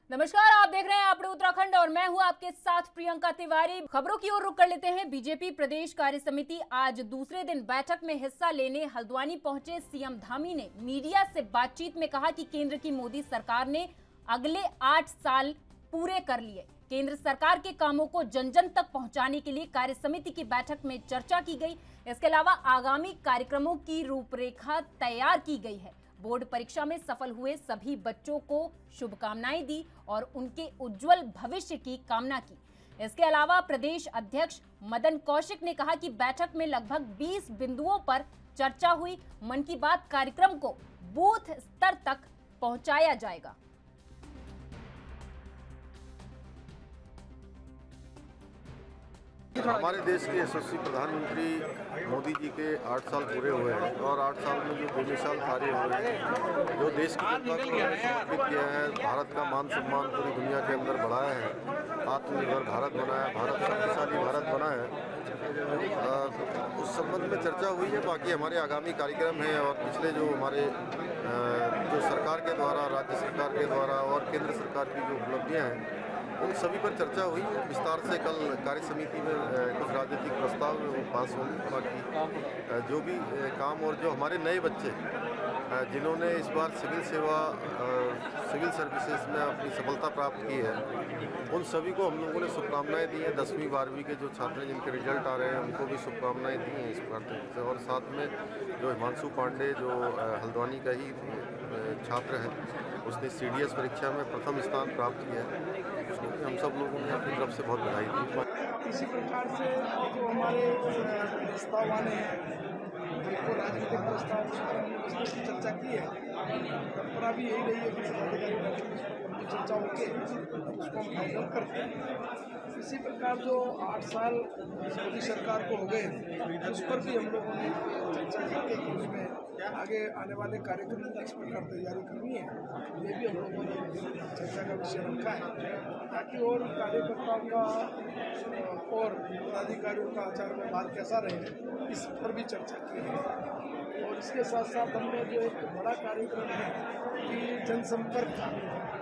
नमस्कार, आप देख रहे हैं अपने उत्तराखंड और मैं हूं आपके साथ प्रियंका तिवारी। खबरों की ओर रुख कर लेते हैं। बीजेपी प्रदेश कार्य समिति आज दूसरे दिन बैठक में हिस्सा लेने हल्द्वानी पहुंचे। सीएम धामी ने मीडिया से बातचीत में कहा कि केंद्र की मोदी सरकार ने अगले 8 साल पूरे कर लिए। केंद्र सरकार के कामों को जन जन तक पहुंचाने के लिए कार्य समिति की बैठक में चर्चा की गई। इसके अलावा आगामी कार्यक्रमों की रूपरेखा तैयार की गई है। बोर्ड परीक्षा में सफल हुए सभी बच्चों को शुभकामनाएं दी और उनके उज्जवल भविष्य की कामना की। इसके अलावा प्रदेश अध्यक्ष मदन कौशिक ने कहा कि बैठक में लगभग 20 बिंदुओं पर चर्चा हुई। मन की बात कार्यक्रम को बूथ स्तर तक पहुंचाया जाएगा। हमारे देश के यशस्वी प्रधानमंत्री मोदी जी के 8 साल पूरे हुए हैं और 8 साल में जो बेमिसाल कार्य हुए हैं, जो देश की जनता को उन्होंने समर्पित किया है, भारत का मान सम्मान पूरी दुनिया के अंदर बढ़ाया है, आत्मनिर्भर भारत बनाया, भारत शक्तिशाली भारत बना है, उस संबंध में चर्चा हुई है। बाकी हमारे आगामी कार्यक्रम हैं और पिछले जो हमारे जो सरकार के द्वारा, राज्य सरकार के द्वारा और केंद्र सरकार की जो उपलब्धियाँ हैं, उन सभी पर चर्चा हुई। विस्तार से कल कार्य समिति में कुछ राजनीतिक प्रस्ताव पास होंगे। बाकी जो भी काम और जो हमारे नए बच्चे जिन्होंने इस बार सिविल सर्विसेज में अपनी सफलता प्राप्त की है, उन सभी को हम लोगों ने शुभकामनाएं दी हैं। 10वीं 12वीं के जो छात्र जिनके रिजल्ट आ रहे हैं, उनको भी शुभकामनाएं दी हैं इस बार से। और साथ में जो हिमांशु पांडे जो हल्द्वानी का ही छात्र है, उसने CDS परीक्षा में प्रथम स्थान प्राप्त किया है, उसको भी हम सब लोगों ने अपनी तरफ से बहुत बधाई दी। इसी प्रकार से जो हमारे प्रस्ताव आने हैं, जिनको राजनीतिक प्रस्ताव की चर्चा की है, परंपरा भी यही रही है कि पदाधिकारी चर्चा होकर उसको हम फाइनल करते हैं। इसी प्रकार जो 8 साल मोदी सरकार को हो गए, उस पर भी हम लोगों ने चर्चा की कि उसमें आगे आने वाले कार्यक्रम की किस प्रकार तैयारी करनी है, ये भी हम लोगों ने चर्चा का विषय रखा है, ताकि और कार्यकर्ताओं का और पदाधिकारियों का आचार व्यवहार कैसा रहे, इस पर भी चर्चा की है। और इसके साथ साथ हमने जो एक बड़ा कार्यक्रम है कि जनसंपर्क का,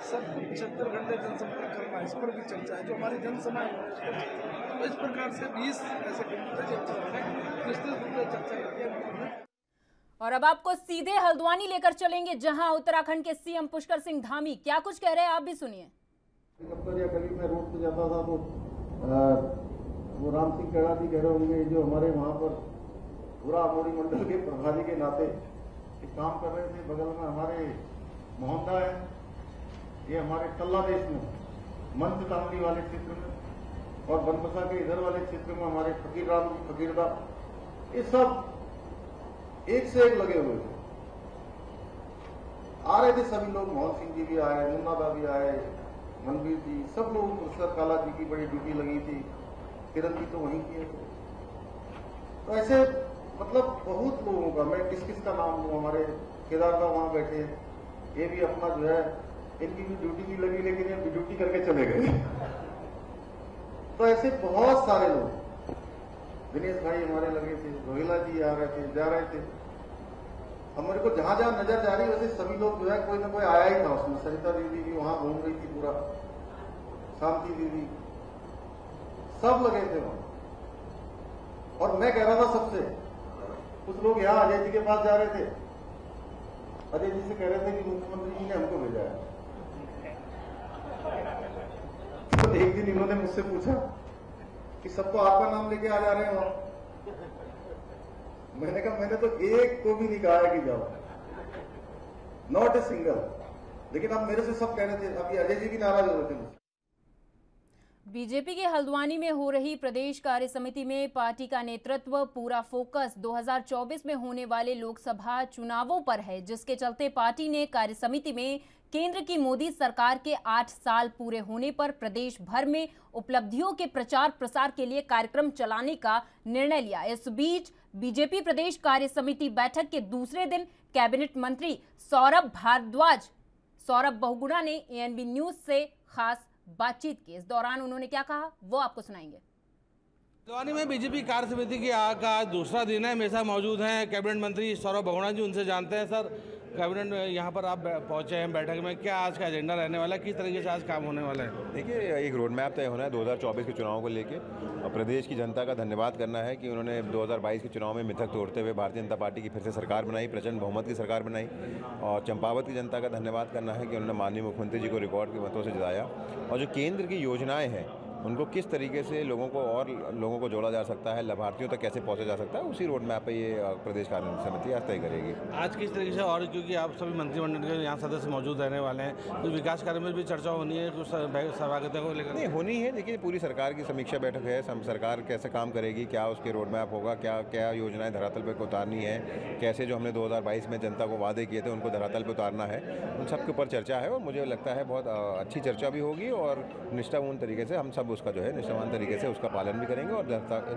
सबको 75 घंटे जनसंपर्क करना, इस पर भी चर्चा है। जो हमारी जनसभा है तो इस प्रकार से 20 ऐसे विस्तृत रूप से चर्चा करती है। और अब आपको सीधे हल्द्वानी लेकर चलेंगे, जहां उत्तराखंड के सीएम पुष्कर सिंह धामी क्या कुछ कह रहे हैं, आप भी सुनिए। या गली में रोड पे जाता था तो वो राम सिंह कड़ा जी कह रहे होंगे, जो हमारे वहाँ पर पूरा मोड़ी मंडल के प्रभारी के नाते काम कर रहे थे। बगल में हमारे मोहनदा है, ये हमारे टल्ला देश में मंच तांडी वाले क्षेत्र में, और बनबसा के इधर वाले क्षेत्र में हमारे फकीर राम जी फकीरदा, ये सब एक से एक लगे हुए थे। आ रहे थे सभी लोग, मोहन सिंह जी भी आए, मुन्नादा भी आए, मनवीर जी, सब लोग। पुरस्कार काला जी की बड़ी ड्यूटी लगी थी, किरण जी तो वहीं किए थे। तो ऐसे मतलब बहुत लोगों का, मैं किस किस का नाम लूं, हमारे केदार का वहां बैठे, ये भी अपना जो है, इनकी भी ड्यूटी नहीं लगी, लेकिन ये ड्यूटी करके चले गए। तो ऐसे बहुत सारे लोग, दिनेश भाई हमारे लगे थे, रोहिला जी आ रहे थे, जा रहे थे। हमारे को जहां जहां नजर जा रही, वैसे सभी लोग जो है कोई ना कोई आया ही था उसमें। सरिता दीदी भी वहां घूम रही थी, पूरा शांति दीदी, सब लगे थे वहां। और मैं कह रहा था सबसे, कुछ लोग यहाँ अजय जी के पास जा रहे थे, अजय जी से कह रहे थे कि मुख्यमंत्री जी ने हमको भेजा है। तो एक दिन इन्होंने मुझसे पूछा कि सबको आपका नाम लेके आ जा रहे हो। मैंने कहा मैंने तो एक को भी नहीं कहा है कि जाओ, नॉट ए सिंगल। लेकिन अब मेरे से सब कह रहे थे, अभी अजय जी भी नाराज हो रहे थे। बीजेपी के हल्द्वानी में हो रही प्रदेश कार्य समिति में पार्टी का नेतृत्व पूरा फोकस 2024 में होने वाले लोकसभा चुनावों पर है, जिसके चलते पार्टी ने कार्य समिति में केंद्र की मोदी सरकार के 8 साल पूरे होने पर प्रदेश भर में उपलब्धियों के प्रचार प्रसार के लिए कार्यक्रम चलाने का निर्णय लिया। इस बीच बीजेपी प्रदेश कार्य समिति बैठक के दूसरे दिन कैबिनेट मंत्री सौरभ बहुगुणा ने ANB न्यूज से खास बातचीत की। इस दौरान उन्होंने क्या कहा, वो आपको सुनाएंगे। हल्द्वानी में बीजेपी कार्य समिति की का आज दूसरा दिन है। मेरे साथ मौजूद हैं कैबिनेट मंत्री सौरभ बहुगुणा जी, उनसे जानते हैं। सर, कैबिनेट यहाँ पर आप पहुँचे हैं बैठक में, क्या आज का एजेंडा रहने वाला है, किस तरीके से आज काम होने वाला है? देखिए, एक रोड मैप तय होना है 2024 के चुनाव को लेके, और प्रदेश की जनता का धन्यवाद करना है कि उन्होंने 2022 के चुनाव में मिथक तोड़ते हुए भारतीय जनता पार्टी की फिर से सरकार बनाई, प्रचंड बहुमत की सरकार बनाई। और चंपावत की जनता का धन्यवाद करना है कि उन्होंने माननीय मुख्यमंत्री जी को रिकॉर्ड के मतों से जिताया। और जो केंद्र की योजनाएँ हैं उनको किस तरीके से लोगों को जोड़ा जा सकता है, लाभार्थियों तक कैसे पहुंचा जा सकता है, उसी रोड मैप पे ये प्रदेश कार्य समिति आज तय करेगी। आज किस तरीके से, और क्योंकि आप सभी मंत्रिमंडल के यहाँ सदस्य मौजूद रहने वाले हैं, कुछ विकास कार्य में भी चर्चा होनी है, कुछ सहभागिता को लेकर? नहीं, होनी है। देखिए, पूरी सरकार की समीक्षा बैठक है, सरकार कैसे काम करेगी, क्या उसके रोड मैप होगा, क्या क्या योजनाएँ धरातल पर उतारनी है, कैसे जो हमने 2022 में जनता को वादे किए थे उनको धरातल पर उतारना है, उन सब के ऊपर चर्चा है। और मुझे लगता है बहुत अच्छी चर्चा भी होगी और निष्ठापूर्ण तरीके से हम सब उसका जो है निष्ठावान तरीके से उसका पालन भी करेंगे और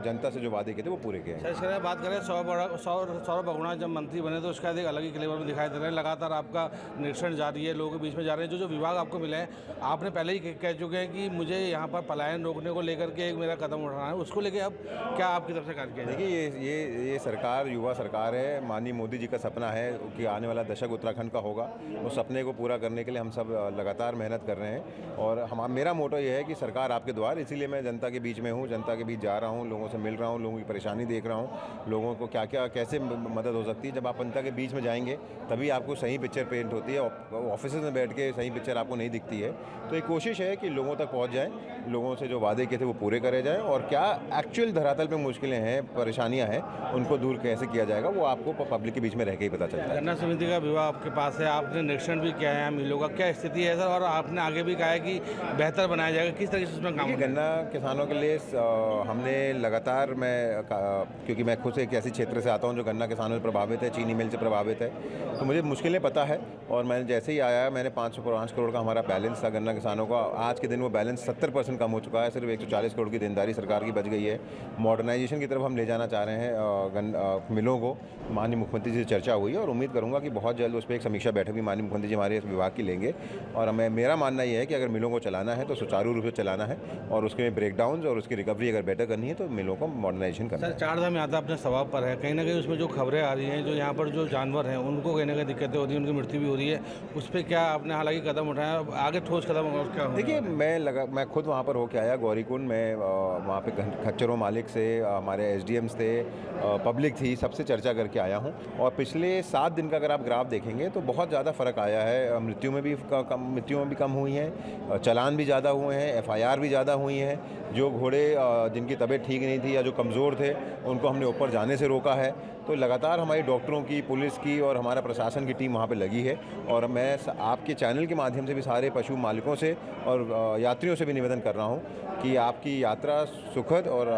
जनता से जो वादे किए थे वो पूरे किए हैं। सर, बात करें सौरभ बहुगुणा जब मंत्री बने तो उसका एक अलग ही फ्लेवर में दिखाई दे रहे हैं। लगातार आपका निरीक्षण जारी है, लोगों के बीच में जा रहे हैं। जो विभाग आपको मिले हैं, आपने पहले ही कह चुके हैं कि मुझे यहाँ पर पलायन रोकने को लेकर के एक मेरा कदम उठाना है, उसको लेकर अब क्या आपकी तरफ से कार्य किया? देखिए, ये सरकार युवा सरकार है। माननीय मोदी जी का सपना है कि आने वाला दशक उत्तराखंड का होगा। उस सपने को पूरा करने के लिए हम सब लगातार मेहनत कर रहे हैं। और मेरा मोटो ये है कि सरकार आपके द्वार, इसीलिए मैं जनता के बीच में हूँ, जनता के बीच जा रहा हूँ, लोगों से मिल रहा हूँ, लोगों की परेशानी देख रहा हूँ, लोगों को क्या क्या कैसे मदद हो सकती है। जब आप जनता के बीच में जाएंगे तभी आपको सही पिक्चर पेंट होती है। ऑफिस में बैठ के सही पिक्चर आपको नहीं दिखती है। तो एक कोशिश है कि लोगों तक पहुँच जाएँ, लोगों से जो वादे किए थे वो पूरे करे जाएँ, और क्या एक्चुअल धरातल पर मुश्किलें हैं, परेशानियाँ हैं, उनको दूर कैसे किया जाएगा वो आपको पब्लिक के बीच में रह के ही पता चलता है। गन्ना समिति का विभाग आपके पास है, आपने निरीक्षण भी किया है मिलों का, क्या स्थिति है सर? और आपने आगे भी कहा है कि बेहतर बनाया जाएगा, किस तरीके से उसमें काम? गन्ना किसानों के लिए हमने लगातार, क्योंकि मैं खुद एक ऐसी क्षेत्र से आता हूं जो गन्ना किसानों से प्रभावित है, चीनी मिल से प्रभावित है, तो मुझे मुश्किलें पता है। और मैंने जैसे ही आया, मैंने 505 करोड़ का हमारा बैलेंस था गन्ना किसानों का। आज के दिन वो बैलेंस 70% कम हो चुका है। सिर्फ 140 करोड़ की देनदारी सरकार की बच गई है। मॉडर्नाइजेशन की तरफ हम ले जाना चाह रहे हैं मिलों को। माननीय मुख्यमंत्री जी से चर्चा हुई है और उम्मीद करूँगा कि बहुत जल्द उस पर एक समीक्षा बैठक भी माननीय मुख्यमंत्री जी हमारे इस विभाग की लेंगे। और मेरा मानना ये है कि अगर मिलों को चलाना है तो सुचारू रूप से चलाना है, और उसके ब्रेकडाउन और उसकी रिकवरी अगर बेटर करनी है तो मिलों को मॉडर्नाइजेशन करना है। सर, चारधाम यात्रा अपने स्वभाव पर है, कहीं ना कहीं उसमें जो खबरें आ रही हैं, जो यहाँ पर जो जानवर हैं उनको कहीं ना कहीं दिक्कतें हो रही हैं, उनकी मृत्यु भी हो रही है, उस पर क्या आपने हालांकि कदम उठाया, आगे ठोस कदम और क्या? देखिए, मैं खुद वहाँ पर होकर आया गौरीकुंड में। वहाँ पे खच्चरों मालिक से, हमारे SDMs थे, पब्लिक थी, सबसे चर्चा करके आया हूँ। और पिछले 7 दिन का अगर आप ग्राफ देखेंगे तो बहुत ज़्यादा फ़र्क आया है। मृत्युओं में भी कम हुई हैं, चालान भी ज़्यादा हुए हैं, FIR भी ज़्यादा हुई हैं। जो घोड़े जिनकी तबीयत ठीक नहीं थी या जो कमज़ोर थे उनको हमने ऊपर जाने से रोका है। तो लगातार हमारी डॉक्टरों की, पुलिस की और हमारा प्रशासन की टीम वहाँ पे लगी है। और मैं आपके चैनल के माध्यम से भी सारे पशु मालिकों से और यात्रियों से भी निवेदन कर रहा हूँ कि आपकी यात्रा सुखद और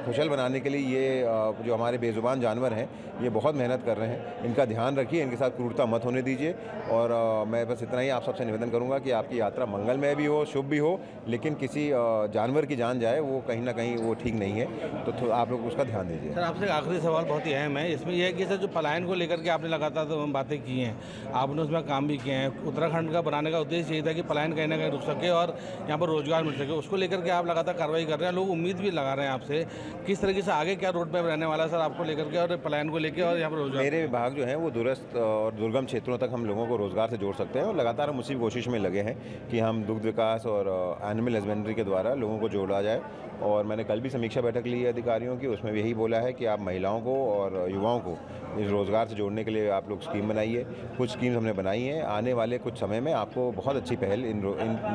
खुशहाल बनाने के लिए ये जो हमारे बेजुबान जानवर हैं ये बहुत मेहनत कर रहे हैं, इनका ध्यान रखिए, इनके साथ क्रूरता मत होने दीजिए। और मैं बस इतना ही आप सबसे निवेदन करूँगा कि आपकी यात्रा मंगलमय भी हो, शुभ भी हो, लेकिन किसी जानवर की जान जाए वो कहीं ना कहीं वो ठीक नहीं है। तो आप लोग उसका ध्यान दीजिए। सर, आपसे आखिरी सवाल बहुत ही अहम है, इसमें यह है कि सर जो पलायन को लेकर के आपने लगातार बातें की हैं, आपने उसमें काम भी किए हैं। उत्तराखंड का बनाने का उद्देश्य यही था कि पलायन कहीं ना कहीं रुक सके और यहाँ पर रोजगार मिल सके। उसको लेकर के आप लगातार कार्रवाई कर रहे हैं, लोग उम्मीद भी लगा रहे हैं आपसे। किस तरीके से आगे क्या रोड मैप रहने वाला है सर आपको लेकर के और पलायन को लेकर और यहाँ पर रोजगार? मेरे विभाग जो है वो दूरस्थ और दुर्गम क्षेत्रों तक हम लोगों को रोजगार से जोड़ सकते हैं, और लगातार हम उसी कोशिश में लगे हैं कि हम दुग्ध विकास और एनिमल हस्बेंड्री के द्वारा लोगों को जोड़ा जाए। और मैंने कल भी समीक्षा बैठक ली है अधिकारियों की, उसमें यही बोला है कि आप महिलाओं को और युवाओं को इस रोज़गार से जोड़ने के लिए आप लोग स्कीम बनाइए। कुछ स्कीम्स हमने बनाई हैं, आने वाले कुछ समय में आपको बहुत अच्छी पहल इन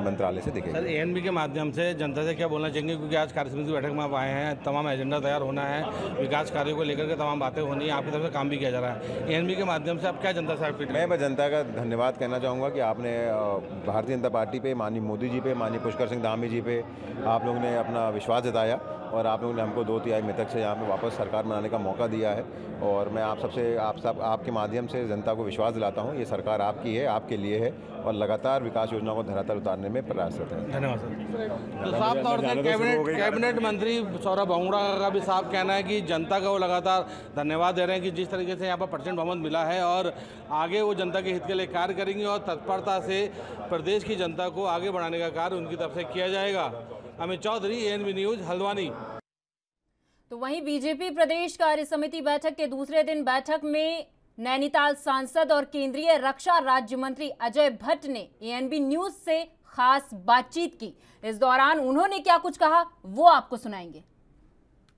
मंत्रालय से दिखेगी। सर, ANB के माध्यम से जनता से क्या बोलना चाहेंगे, क्योंकि आज कार्यसमिति बैठक में आप आए हैं, तमाम एजेंडा तैयार होना है, विकास कार्यों को लेकर के तमाम बातें होनी है, आपकी तरफ से काम भी किया जा रहा है। ANB के माध्यम से आप क्या जनता से अपील? मैं जनता का धन्यवाद कहना चाहूँगा कि आपने भारतीय जनता पार्टी पे, माननीय मोदी जी पे, माननीय पुष्कर सिंह धामी जी पे आप लोगों ने अपना विश्वास जताया, और आप लोगों ने हमको 2/3 में तक से यहाँ पे वापस सरकार बनाने का मौका दिया है। और मैं आपके माध्यम से जनता को विश्वास दिलाता हूँ, ये सरकार आपकी है, आपके लिए है, और लगातार विकास योजनाओं को धरातल उतारने में प्रयासरत है। धन्यवाद सर। तो साफ तौर से कैबिनेट मंत्री सौरभ बहुगुणा का भी साफ कहना है कि जनता का वो लगातार धन्यवाद दे रहे हैं कि जिस तरीके से यहाँ पर प्रचंड बहुमत मिला है और आगे वो जनता के हित के लिए कार्य करेंगे और तत्परता से प्रदेश की जनता को आगे बढ़ाने का कार्य उनकी तरफ से किया जाएगा। Amit Chaudhary, ANB news, Haldwani. तो वहीं बीजेपी प्रदेश कार्य समिति बैठक के दूसरे दिन बैठक में नैनीताल सांसद और केंद्रीय रक्षा राज्य मंत्री अजय भट्ट ने एएनबी न्यूज से खास बातचीत की। इस दौरान उन्होंने क्या कुछ कहा वो आपको सुनाएंगे।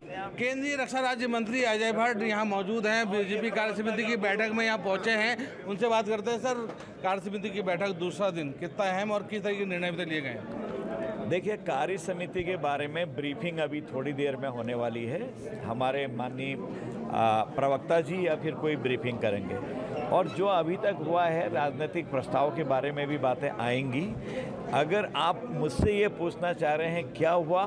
केंद्रीय रक्षा राज्य मंत्री अजय भट्ट यहाँ मौजूद हैं, बीजेपी कार्य समिति की बैठक में यहाँ पहुंचे हैं। उनसे बात करते हैं। सर, कार्य समिति की बैठक दूसरा दिन कितना अहम और किस तरह के निर्णय लिए गए? देखिए, कार्य समिति के बारे में ब्रीफिंग अभी थोड़ी देर में होने वाली है। हमारे माननीय प्रवक्ता जी या फिर कोई ब्रीफिंग करेंगे, और जो अभी तक हुआ है राजनीतिक प्रस्ताव के बारे में भी बातें आएंगी। अगर आप मुझसे ये पूछना चाह रहे हैं क्या हुआ,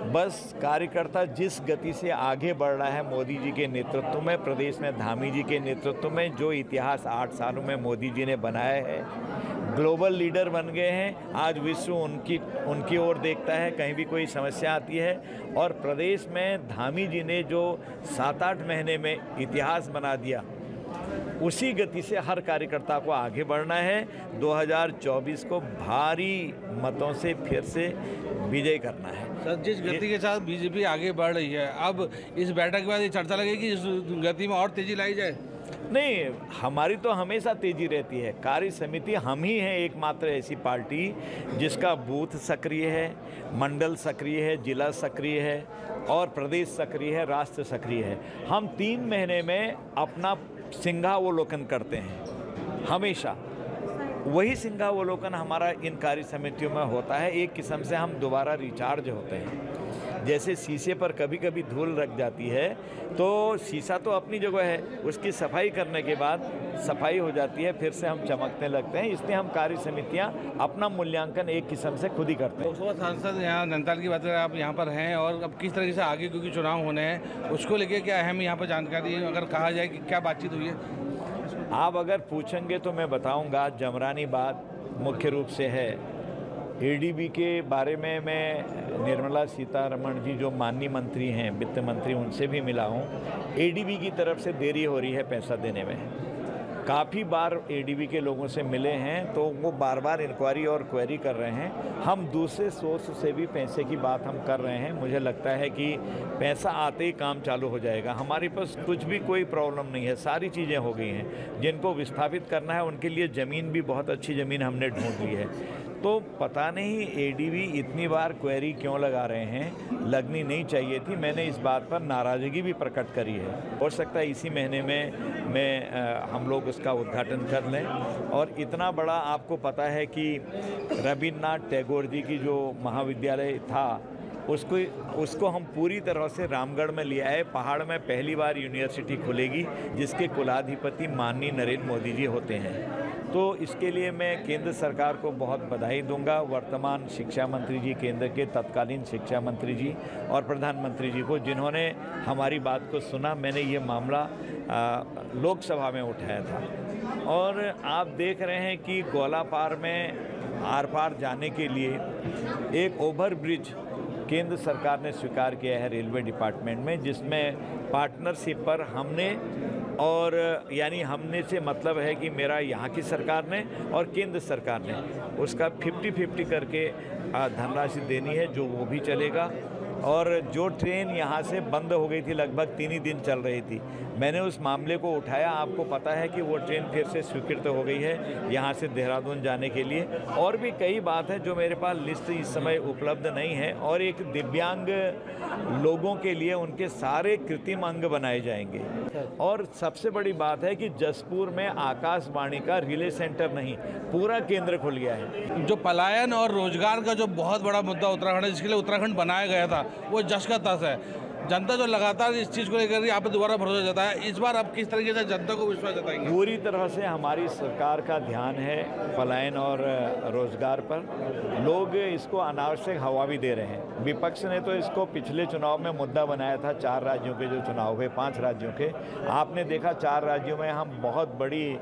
बस कार्यकर्ता जिस गति से आगे बढ़ रहा है मोदी जी के नेतृत्व में, प्रदेश में धामी जी के नेतृत्व में, जो इतिहास 8 सालों में मोदी जी ने बनाया है, ग्लोबल लीडर बन गए हैं। आज विश्व उनकी ओर देखता है, कहीं भी कोई समस्या आती है। और प्रदेश में धामी जी ने जो 7-8 महीने में इतिहास बना दिया, उसी गति से हर कार्यकर्ता को आगे बढ़ना है। 2024 को भारी मतों से फिर से विजय करना है। सर, जिस गति के साथ बीजेपी आगे बढ़ रही है, अब इस बैठक के बाद ये चर्चा लगेगी इस गति में और तेजी लाई जाए? नहीं, हमारी तो हमेशा तेजी रहती है। कार्य समिति हम ही हैं एकमात्र ऐसी पार्टी जिसका बूथ सक्रिय है, मंडल सक्रिय है, जिला सक्रिय है और प्रदेश सक्रिय है, राष्ट्र सक्रिय है। हम 3 महीने में अपना सिंहावलोकन करते हैं हमेशा। वही सिंहावलोकन हमारा इन कार्य समितियों में होता है। एक किस्म से हम दोबारा रिचार्ज होते हैं। जैसे शीशे पर कभी कभी धूल रख जाती है तो शीशा तो अपनी जगह है, उसकी सफाई करने के बाद सफाई हो जाती है, फिर से हम चमकने लगते हैं। इसलिए हम कार्य समितियां अपना मूल्यांकन एक किस्म से खुद ही करते हैं। लोकसभा सांसद यहाँ नैनीताल की बात करें, आप यहाँ पर हैं और अब किस तरीके से आगे क्योंकि चुनाव होने हैं, उसको लेके क्या अहम यहाँ पर जानकारी अगर कहा जाए कि क्या बातचीत हुई है? आप अगर पूछेंगे तो मैं बताऊँगा। जमरानी बात मुख्य रूप से है। एडीबी के बारे में मैं निर्मला सीतारमण जी जो माननीय मंत्री हैं, वित्त मंत्री, उनसे भी मिला हूँ। एडीबी की तरफ से देरी हो रही है पैसा देने में। काफ़ी बार एडीबी के लोगों से मिले हैं तो वो बार बार इंक्वायरी और क्वेरी कर रहे हैं। हम दूसरे सोर्स से भी पैसे की बात हम कर रहे हैं। मुझे लगता है कि पैसा आते ही काम चालू हो जाएगा। हमारे पास कुछ भी कोई प्रॉब्लम नहीं है, सारी चीज़ें हो गई हैं। जिनको विस्थापित करना है उनके लिए ज़मीन भी बहुत अच्छी ज़मीन हमने ढूंढ ली है। तो पता नहीं एडीबी इतनी बार क्वेरी क्यों लगा रहे हैं, लगनी नहीं चाहिए थी। मैंने इस बात पर नाराज़गी भी प्रकट करी है। हो सकता है इसी महीने में हम लोग उसका उद्घाटन कर लें। और इतना बड़ा आपको पता है कि रविन्द्रनाथ टैगोर जी की जो महाविद्यालय था उसको हम पूरी तरह से रामगढ़ में ले आए। पहाड़ में पहली बार यूनिवर्सिटी खुलेगी जिसके कुलाधिपति माननीय नरेंद्र मोदी जी होते हैं। तो इसके लिए मैं केंद्र सरकार को बहुत बधाई दूंगा, वर्तमान शिक्षा मंत्री जी, केंद्र के तत्कालीन शिक्षा मंत्री जी और प्रधानमंत्री जी को, जिन्होंने हमारी बात को सुना। मैंने ये मामला लोकसभा में उठाया था। और आप देख रहे हैं कि गोलापार में आर पार जाने के लिए एक ओवर ब्रिज केंद्र सरकार ने स्वीकार किया है रेलवे डिपार्टमेंट में, जिसमें पार्टनरशिप पर हमने और यानी हमने से मतलब है कि मेरा यहाँ की सरकार ने और केंद्र सरकार ने उसका 50-50 करके धनराशि देनी है, जो वो भी चलेगा। और जो ट्रेन यहाँ से बंद हो गई थी, लगभग 3 ही दिन चल रही थी, मैंने उस मामले को उठाया। आपको पता है कि वो ट्रेन फिर से स्वीकृत हो गई है यहाँ से देहरादून जाने के लिए। और भी कई बात है जो मेरे पास लिस्ट इस समय उपलब्ध नहीं है। और एक दिव्यांग लोगों के लिए उनके सारे कृत्रिम अंग बनाए जाएंगे। और सबसे बड़ी बात है कि जसपुर में आकाशवाणी का रिले सेंटर नहीं, पूरा केंद्र खुल गया है। जो पलायन और रोजगार का जो बहुत बड़ा मुद्दा उत्तराखंड है, जिसके लिए उत्तराखंड बनाया गया था, वो जश का तस है। जनता जो लगातार इस चीज़ को लेकर यहाँ पे दोबारा भरोसा जताया, इस बार अब किस तरीके से जनता को विश्वास जताएंगे? पूरी तरह से हमारी सरकार का ध्यान है पलायन और रोजगार पर। लोग इसको अनावश्यक हवा भी दे रहे हैं। विपक्ष ने तो इसको पिछले चुनाव में मुद्दा बनाया था। 4 राज्यों के जो चुनाव हुए, 5 राज्यों के, आपने देखा 4 राज्यों में हम बहुत बड़ी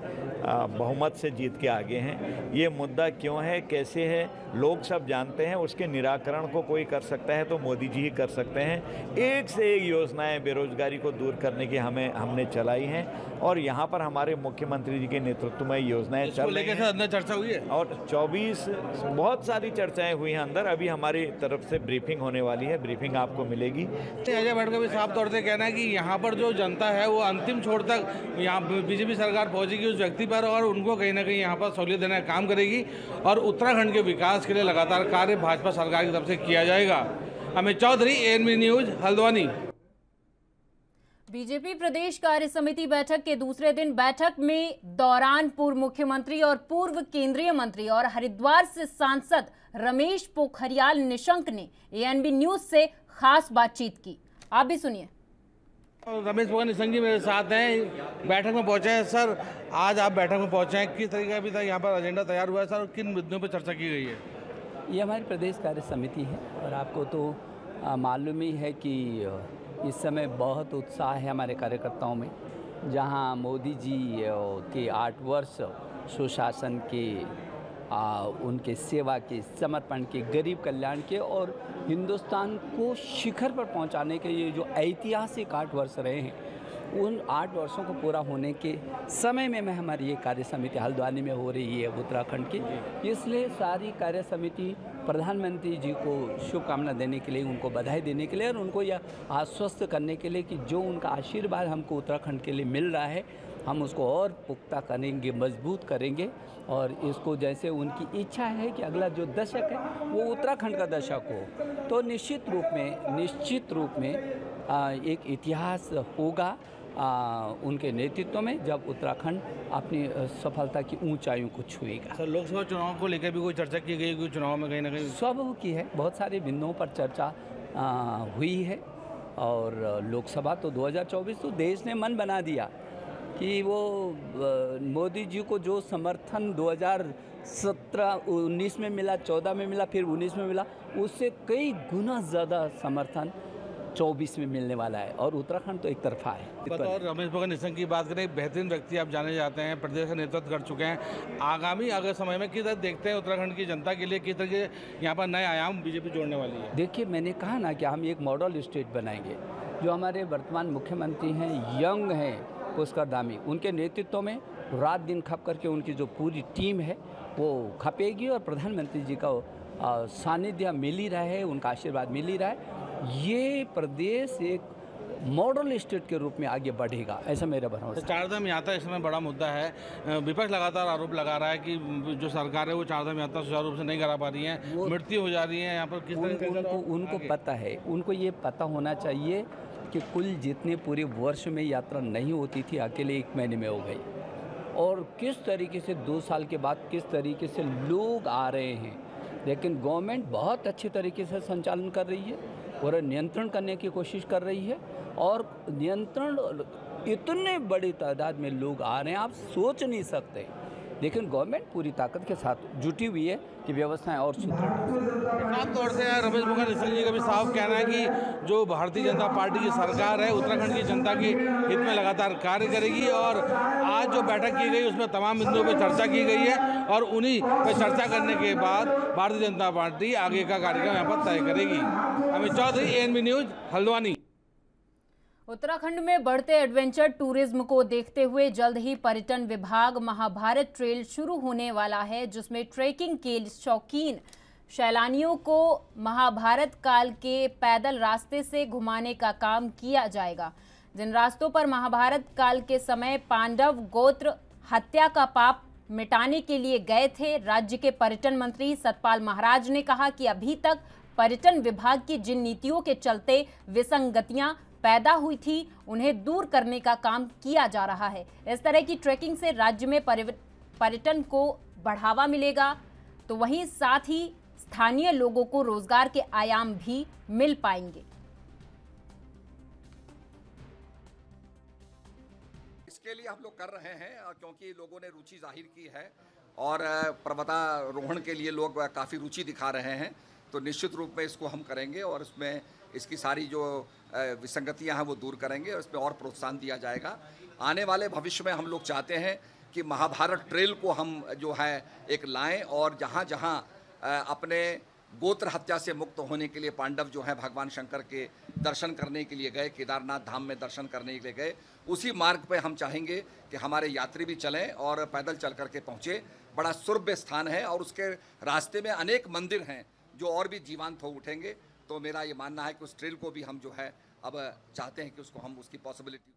बहुमत से जीत के आगे हैं। ये मुद्दा क्यों है, कैसे है, लोग सब जानते हैं। उसके निराकरण को कोई कर सकता है तो मोदी जी ही कर सकते हैं। एक से एक योजनाएं बेरोजगारी को दूर करने की हमने चलाई हैं और यहाँ पर हमारे मुख्यमंत्री जी के नेतृत्व में योजनाएं चल रही हैं। अंदर चर्चा हुई है और 24 बहुत सारी चर्चाएं हुई हैं अंदर। अभी हमारी तरफ से ब्रीफिंग होने वाली है, ब्रीफिंग आपको मिलेगी। अजय भट्ट का भी साफ तौर से कहना है कि यहाँ पर जो जनता है वो अंतिम छोर तक यहाँ बीजेपी सरकार पहुँचेगी उस व्यक्ति पर और उनको कहीं ना कहीं यहाँ पर सहूलियत देने का काम करेगी और उत्तराखंड के विकास के लिए लगातार कार्य भाजपा सरकार की तरफ से किया जाएगा। Amit Chaudhary, ANB news, Haldwani. BJP प्रदेश कार्य समिति बैठक के दूसरे दिन बैठक में दौरान पूर्व मुख्यमंत्री और पूर्व केंद्रीय मंत्री और हरिद्वार से सांसद रमेश पोखरियाल निशंक ने ANB न्यूज से खास बातचीत की। आप भी सुनिए। रमेश पोखरियाल निशंक जी मेरे साथ हैं, बैठक में पहुंचे हैं। सर, आज आप बैठक में पहुंचे हैं, किस तरीके का अभी तक यहाँ पर एजेंडा तैयार हुआ है सर, किन मुद्दों पर चर्चा की गई है? ये हमारी प्रदेश कार्य समिति है और आपको तो मालूम ही है कि इस समय बहुत उत्साह है हमारे कार्यकर्ताओं में। जहां मोदी जी के 8 वर्ष सुशासन के, उनके सेवा के, समर्पण के, गरीब कल्याण के और हिंदुस्तान को शिखर पर पहुंचाने के ये जो ऐतिहासिक 8 वर्ष रहे हैं, उन 8 वर्षों को पूरा होने के समय में हमारी ये कार्य समिति हल्द्वानी में हो रही है उत्तराखंड की। इसलिए सारी कार्य समिति प्रधानमंत्री जी को शुभकामना देने के लिए, उनको बधाई देने के लिए और उनको यह आश्वस्त करने के लिए कि जो उनका आशीर्वाद हमको उत्तराखंड के लिए मिल रहा है, हम उसको और पुख्ता करेंगे, मजबूत करेंगे और इसको जैसे उनकी इच्छा है कि अगला जो दशक है वो उत्तराखंड का दशक हो, तो निश्चित रूप में एक इतिहास होगा उनके नेतृत्व में, जब उत्तराखंड अपनी सफलता की ऊंचाइयों को छुएगा। सर, लोकसभा चुनाव को लेकर भी कोई चर्चा की गई? कोई चुनाव में कहीं ना कहीं सब की है, बहुत सारे बिंदुओं पर चर्चा हुई है और लोकसभा तो 2024 तो देश ने मन बना दिया कि वो मोदी जी को जो समर्थन 2017-19 में मिला, 14 में मिला, फिर 19 में मिला, उससे कई गुना ज़्यादा समर्थन 24 में मिलने वाला है और उत्तराखंड तो एक तरफा है। और रमेश पोखरियाल निशंक की बात करें, बेहतरीन व्यक्ति आप जाने जाते हैं, प्रदेश का नेतृत्व कर चुके हैं। आगामी अगर समय में किस तरह देखते हैं उत्तराखंड की जनता के लिए, किस तरह के यहाँ पर नए आयाम बीजेपी जोड़ने वाली है? देखिए, मैंने कहा ना कि हम एक मॉडल स्टेट बनाएंगे। जो हमारे वर्तमान मुख्यमंत्री हैं, यंग हैं पुष्कर धामी, उनके नेतृत्व में रात दिन खप करके उनकी जो पूरी टीम है वो खपेगी और प्रधानमंत्री जी का सानिध्य मिल ही रहा है, उनका आशीर्वाद मिल ही रहा है। ये प्रदेश एक मॉडल स्टेट के रूप में आगे बढ़ेगा, ऐसा मेरा भरोसा है। चारधाम यात्रा इस समय बड़ा मुद्दा है। विपक्ष लगातार आरोप लगा रहा है कि जो सरकार है वो चारधाम यात्रा सुचारू रूप से नहीं करा पा रही है, मृत्यु हो जा रही है यहाँ पर। किस तरह उनको पता है, उनको ये पता होना चाहिए कि कुल जितने पूरे वर्ष में यात्रा नहीं होती थी, अकेले 1 महीने में हो गई और किस तरीके से 2 साल के बाद किस तरीके से लोग आ रहे हैं। लेकिन गवर्नमेंट बहुत अच्छे तरीके से संचालन कर रही है और नियंत्रण करने की कोशिश कर रही है और नियंत्रण, इतने बड़ी तादाद में लोग आ रहे हैं आप सोच नहीं सकते। लेकिन गवर्नमेंट पूरी ताकत के साथ जुटी हुई है कि व्यवस्थाएं और सुदृढ़। आम तौर से रमेश पोखरियाल निशंक जी का भी साफ कहना है कि जो भारतीय जनता पार्टी की सरकार है उत्तराखंड की जनता के हित में लगातार कार्य करेगी और आज जो बैठक की गई उसमें तमाम बिंदुओं पर चर्चा की गई है और उन्हीं पर चर्चा करने के बाद भारतीय जनता पार्टी आगे का कार्यक्रम यहाँ पर तय करेगी। Amit Chaudhary, ANB news, Haldwani. उत्तराखंड में बढ़ते एडवेंचर टूरिज्म को देखते हुए जल्द ही पर्यटन विभाग महाभारत ट्रेल शुरू होने वाला है, जिसमें ट्रेकिंग के शौकीन सैलानियों को महाभारत काल के पैदल रास्ते से घुमाने का काम किया जाएगा। जिन रास्तों पर महाभारत काल के समय पांडव गोत्र हत्या का पाप मिटाने के लिए गए थे, राज्य के पर्यटन मंत्री सतपाल महाराज ने कहा कि अभी तक पर्यटन विभाग की जिन नीतियों के चलते विसंगतियां पैदा हुई थी उन्हें दूर करने का काम किया जा रहा है। इस तरह की ट्रैकिंग से राज्य में पर्यटन को बढ़ावा मिलेगा, तो वहीं साथ ही स्थानीय लोगों को रोजगार के आयाम भी मिल पाएंगे। इसके लिए हम लोग कर रहे हैं क्योंकि लोगों ने रुचि जाहिर की है और पर्वतारोहण के लिए लोग काफ़ी रुचि दिखा रहे हैं, तो निश्चित रूप में इसको हम करेंगे और इसमें इसकी सारी जो विसंगतियां हैं वो दूर करेंगे और इसमें और प्रोत्साहन दिया जाएगा। आने वाले भविष्य में हम लोग चाहते हैं कि महाभारत ट्रेल को हम जो है एक लाएं और जहां जहां अपने गोत्र हत्या से मुक्त होने के लिए पांडव जो है भगवान शंकर के दर्शन करने के लिए गए, केदारनाथ धाम में दर्शन करने के लिए गए, उसी मार्ग पे हम चाहेंगे कि हमारे यात्री भी चलें और पैदल चल करके पहुँचे। बड़ा सुरभ्य स्थान है और उसके रास्ते में अनेक मंदिर हैं जो और भी जीवंत हो उठेंगे। तो मेरा ये मानना है कि उस ट्रेल को भी हम जो है अब चाहते हैं कि उसको हम उसकी पॉसिबिलिटी।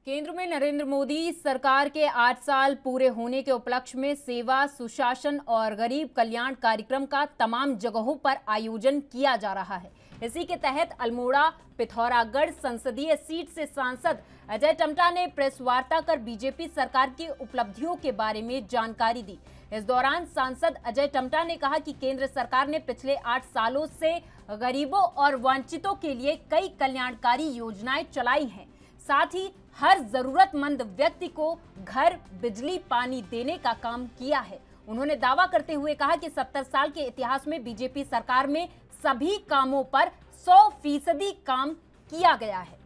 केंद्र में नरेंद्र मोदी सरकार के 8 साल पूरे होने के उपलक्ष्य में सेवा, सुशासन और गरीब कल्याण कार्यक्रम का तमाम जगहों पर आयोजन किया जा रहा है। इसी के तहत अल्मोड़ा पिथौरागढ़ संसदीय सीट से सांसद अजय टम्टा ने प्रेस वार्ता कर बीजेपी सरकार की उपलब्धियों के बारे में जानकारी दी। इस दौरान सांसद अजय टम्टा ने कहा कि केंद्र सरकार ने पिछले 8 सालों से गरीबों और वंचितों के लिए कई कल्याणकारी योजनाएं चलाई हैं। साथ ही हर जरूरतमंद व्यक्ति को घर, बिजली, पानी देने का काम किया है। उन्होंने दावा करते हुए कहा कि 70 साल के इतिहास में बीजेपी सरकार में सभी कामों पर 100% काम किया गया है।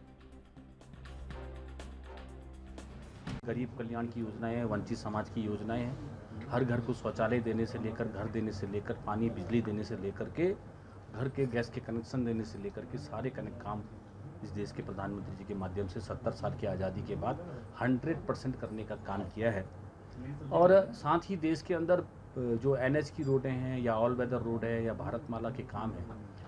गरीब कल्याण की योजनाएं, वंचित समाज की योजनाएं हैं। हर घर को शौचालय देने से लेकर, घर देने से लेकर, पानी, बिजली देने से लेकर के, घर के गैस के कनेक्शन देने से लेकर के सारे काम इस देश के प्रधानमंत्री जी के माध्यम से 70 साल की आज़ादी के बाद 100% करने का काम किया है। और साथ ही देश के अंदर जो NH की रोडें हैं या ऑल वेदर रोड है या भारतमाला के काम हैं,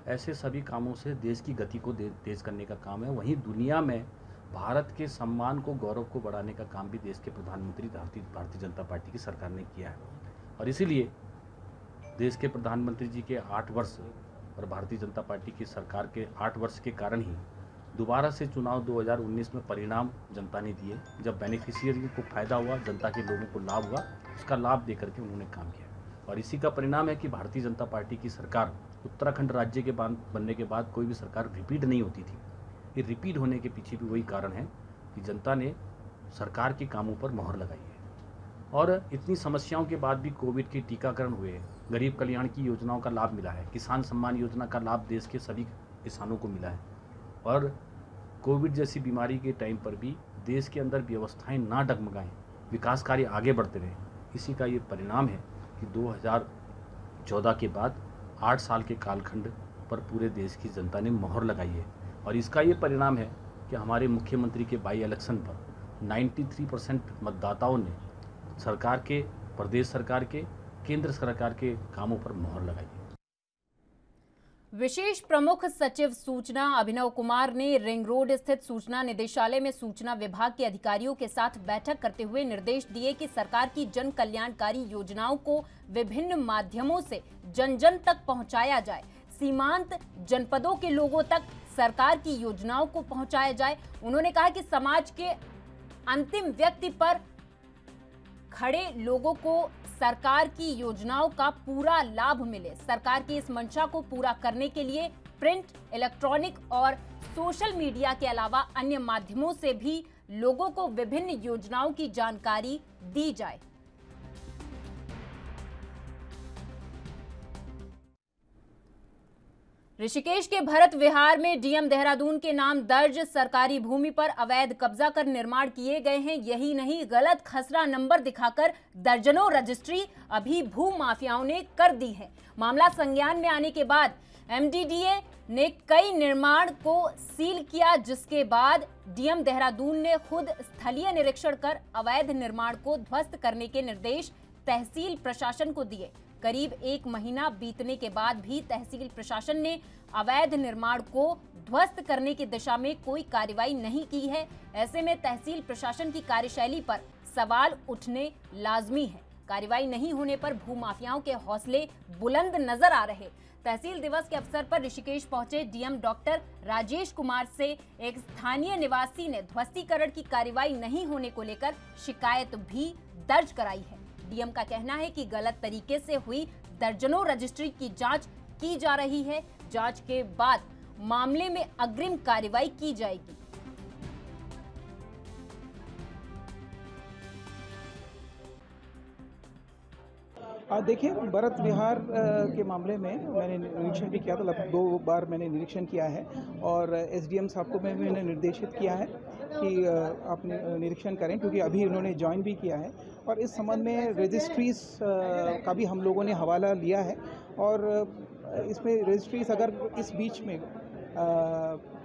ऐसे सभी कामों से देश की गति को तेज करने का काम है। वहीं दुनिया में भारत के सम्मान को, गौरव को बढ़ाने का काम भी देश के प्रधानमंत्री भारतीय जनता पार्टी की सरकार ने किया है। और इसीलिए देश के प्रधानमंत्री जी के 8 वर्ष और भारतीय जनता पार्टी की सरकार के 8 वर्ष के कारण ही दोबारा से चुनाव 2019 में परिणाम जनता ने दिए। जब बेनिफिशियरी को फायदा हुआ, जनता के लोगों को लाभ हुआ, उसका लाभ देकर के उन्होंने काम किया। और इसी का परिणाम है कि भारतीय जनता पार्टी की सरकार उत्तराखंड राज्य के बनने के बाद कोई भी सरकार रिपीट नहीं होती थी। ये रिपीट होने के पीछे भी वही कारण है कि जनता ने सरकार के कामों पर मोहर लगाई है। और इतनी समस्याओं के बाद भी कोविड के टीकाकरण हुए, गरीब कल्याण की योजनाओं का लाभ मिला है, किसान सम्मान योजना का लाभ देश के सभी किसानों को मिला है। और कोविड जैसी बीमारी के टाइम पर भी देश के अंदर व्यवस्थाएं ना डगमगाएं, विकास कार्य आगे बढ़ते रहे। इसी का ये परिणाम है कि 2014 के बाद 8 साल के कालखंड पर पूरे देश की जनता ने मोहर लगाई है। और इसका ये परिणाम है कि हमारे मुख्यमंत्री के बाई इलेक्शन पर 93% मतदाताओं ने सरकार के, प्रदेश सरकार के, केंद्र सरकार के कामों पर मोहर लगाई है। विशेष प्रमुख सचिव सूचना अभिनव कुमार ने रिंग रोड स्थित सूचना निदेशालय में सूचना विभाग के अधिकारियों के साथ बैठक करते हुए निर्देश दिए कि सरकार की जन कल्याणकारी योजनाओं को विभिन्न माध्यमों से जन जन तक पहुंचाया जाए। सीमांत जनपदों के लोगों तक सरकार की योजनाओं को पहुंचाया जाए। उन्होंने कहा कि समाज के अंतिम व्यक्ति पर खड़े लोगों को सरकार की योजनाओं का पूरा लाभ मिले। सरकार की इस मंशा को पूरा करने के लिए प्रिंट, इलेक्ट्रॉनिक और सोशल मीडिया के अलावा अन्य माध्यमों से भी लोगों को विभिन्न योजनाओं की जानकारी दी जाए। ऋषिकेश के भरत विहार में डीएम देहरादून के नाम दर्ज सरकारी भूमि पर अवैध कब्जा कर निर्माण किए गए हैं। यही नहीं, गलत खसरा नंबर दिखाकर दर्जनों रजिस्ट्री अभी भू माफियाओं ने कर दी है। मामला संज्ञान में आने के बाद एमडीडीए ने कई निर्माण को सील किया, जिसके बाद डीएम देहरादून ने खुद स्थलीय निरीक्षण कर अवैध निर्माण को ध्वस्त करने के निर्देश तहसील प्रशासन को दिए। करीब 1 महीना बीतने के बाद भी तहसील प्रशासन ने अवैध निर्माण को ध्वस्त करने की दिशा में कोई कार्रवाई नहीं की है। ऐसे में तहसील प्रशासन की कार्यशैली पर सवाल उठने लाजमी है। कार्रवाई नहीं होने पर भूमाफियाओं के हौसले बुलंद नजर आ रहे। तहसील दिवस के अवसर पर ऋषिकेश पहुंचे डीएम डॉक्टर राजेश कुमार से एक स्थानीय निवासी ने ध्वस्तीकरण की कार्रवाई नहीं होने को लेकर शिकायत भी दर्ज कराई है। डीएम का कहना है कि गलत तरीके से हुई दर्जनों रजिस्ट्री की जांच की जा रही है। जांच के बाद मामले में अग्रिम कार्रवाई की जाएगी। देखिए, भरत विहार के मामले में मैंने निरीक्षण भी किया था, लगभग 2 बार मैंने निरीक्षण किया है और एसडीएम साहब को मैंने निर्देशित किया है कि आप निरीक्षण करें, क्योंकि अभी उन्होंने ज्वाइन भी किया है। और इस संबंध में रजिस्ट्रीज का भी हम लोगों ने हवाला लिया है और इसमें रजिस्ट्रीज अगर इस बीच में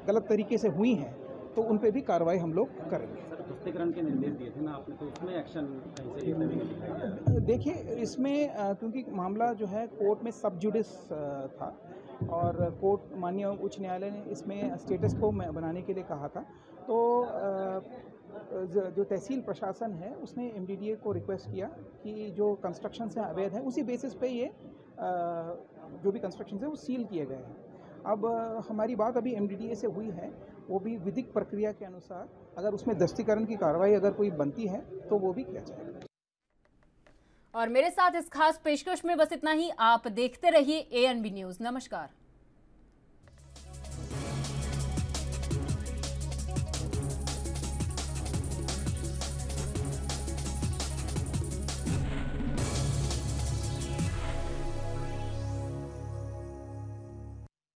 गलत तरीके से हुई हैं तो उन पे भी कार्रवाई हम लोग करेंगे। सर, तुष्टिकरण के निर्देश दिए थे ना आपने, तो उसमें एक्शन कैसे लेते? देखिए, इसमें क्योंकि मामला जो है कोर्ट में सब जुडिस था और कोर्ट माननीय उच्च न्यायालय ने इसमें स्टेटस को बनाने के लिए कहा था, तो जो तहसील प्रशासन है उसने एमडीडीए को रिक्वेस्ट किया कि जो कंस्ट्रक्शंस हैं अवैध हैं, उसी बेसिस पे ये जो भी कंस्ट्रक्शंस हैं वो सील किए गए हैं। अब हमारी बात अभी एमडीडीए से हुई है, वो भी विधिक प्रक्रिया के अनुसार अगर उसमें दस्तीकरण की कार्रवाई अगर कोई बनती है तो वो भी किया जाएगा। और मेरे साथ इस खास पेशकश में बस इतना ही। आप देखते रहिए ANB न्यूज़। नमस्कार।